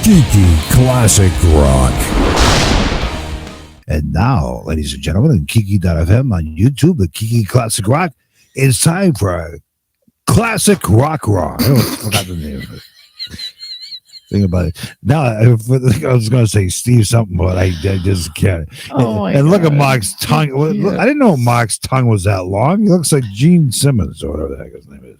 Kiki Classic Rock. And now, ladies and gentlemen, on Kiki.fm on YouTube, the Kiki Classic Rock, it's time for a Classic Rock. I forgot the name of it. Think about it. Now, I was going to say Steve something, but I just can't. And look at Mark's tongue. I didn't know Mark's tongue was that long. He looks like Gene Simmons or whatever the heck his name is.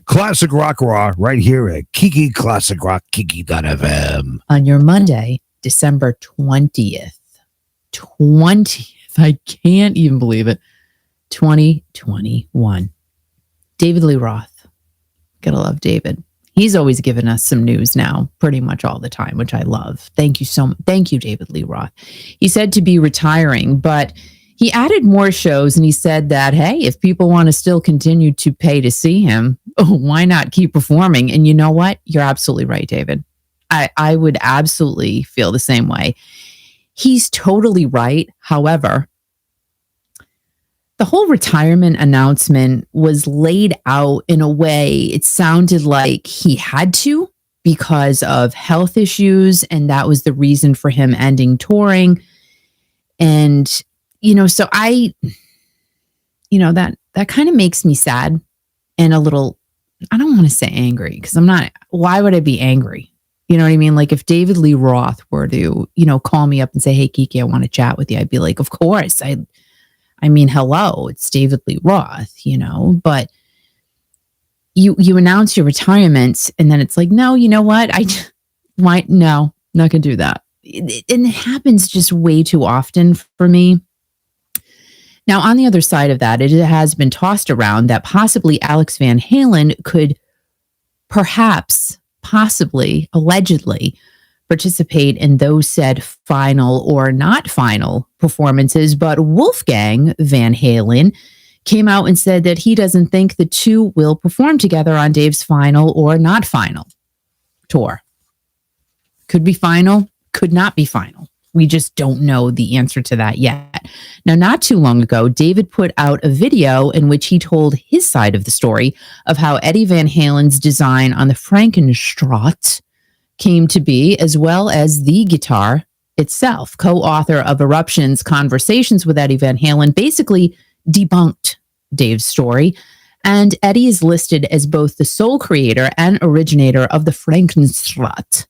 Classic Rock right here at Kiki Classic Rock, Kiki.fm. On your Monday, December 20th. 20th. I can't even believe it. 2021. David Lee Roth. Gotta love David. He's always given us some news now, pretty much all the time, which I love. Thank you, David Lee Roth. He said to be retiring, but he added more shows, and he said that, hey, if people want to still continue to pay to see him, why not keep performing? And you know what? You're absolutely right, David. I would absolutely feel the same way. He's totally right. However, the whole retirement announcement was laid out in a way it sounded like he had to because of health issues, and that was the reason for him ending touring. And so that kind of makes me sad and a little, I don't want to say angry because I'm not, why would I be angry? You know what I mean? Like if David Lee Roth were to, call me up and say, hey, Kiki, I want to chat with you. I'd be like, of course. I mean, hello, it's David Lee Roth, but you announce your retirement and then it's like, no, you know what? Not going to do that. And it happens just way too often for me. Now, on the other side of that, it has been tossed around that possibly Alex Van Halen could possibly, allegedly, participate in those said final or not final performances. But Wolfgang Van Halen came out and said that he doesn't think the two will perform together on Dave's final or not final tour. Could be final, could not be final. We just don't know the answer to that yet. Now, not too long ago, David put out a video in which he told his side of the story of how Eddie Van Halen's design on the Frankenstraat came to be, as well as the guitar itself. Co-author of Eruption's Conversations with Eddie Van Halen basically debunked Dave's story, and Eddie is listed as both the sole creator and originator of the Frankenstraat.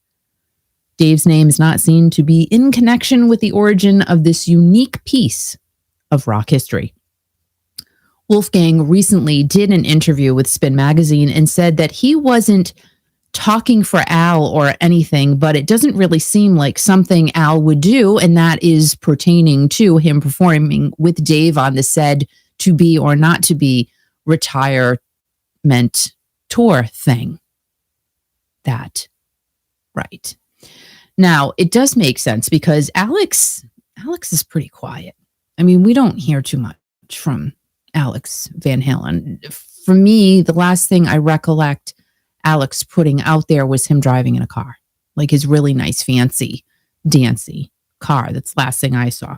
Dave's name is not seen to be in connection with the origin of this unique piece of rock history. Wolfgang recently did an interview with Spin Magazine and said that he wasn't talking for Al or anything, but it doesn't really seem like something Al would do, and that is pertaining to him performing with Dave on the said to be or not to be retirement tour thing. That, right. Now, it does make sense because Alex is pretty quiet. I mean, we don't hear too much from Alex Van Halen. For me, the last thing I recollect Alex putting out there was him driving in a car, like his really nice, fancy, dancy car. That's the last thing I saw.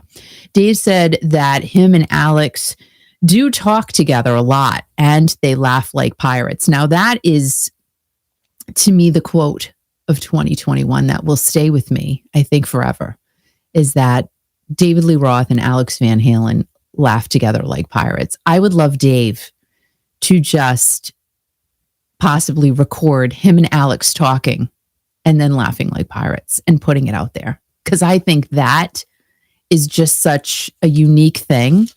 Dave said that him and Alex do talk together a lot and they laugh like pirates. Now, that is, to me, the quote of 2021 that will stay with me, I think, forever, is that David Lee Roth and Alex Van Halen laugh together like pirates. I would love Dave to just possibly record him and Alex talking and then laughing like pirates and putting it out there. Because I think that is just such a unique thing.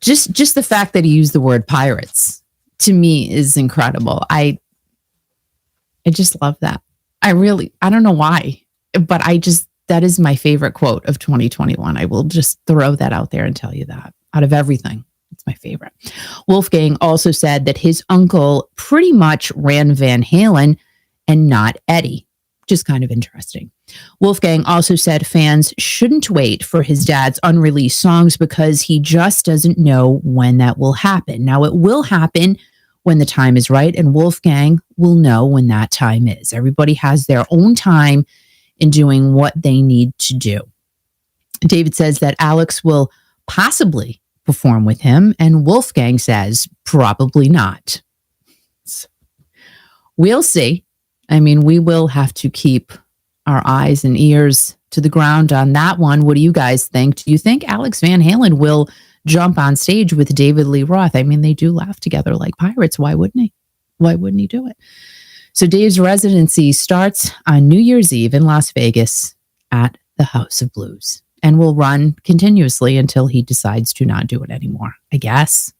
Just the fact that he used the word pirates, to me, is incredible. I just love that. I don't know why, but that is my favorite quote of 2021. I will just throw that out there and tell you that. Out of everything, it's my favorite. Wolfgang also said that his uncle pretty much ran Van Halen and not Eddie, which is kind of interesting. Wolfgang also said fans shouldn't wait for his dad's unreleased songs because he just doesn't know when that will happen. Now, it will happen when the time is right, and Wolfgang will know when that time is. Everybody has their own time in doing what they need to do. David says that Alex will possibly perform with him, and Wolfgang says probably not. We'll see. I mean, we will have to keep our eyes and ears to the ground on that one. What do you guys think? Do you think Alex Van Halen will jump on stage with David Lee Roth? I mean, they do laugh together like pirates. Why wouldn't he? Why wouldn't he do it? So Dave's residency starts on New Year's Eve in Las Vegas at the House of Blues and will run continuously until he decides to not do it anymore, I guess.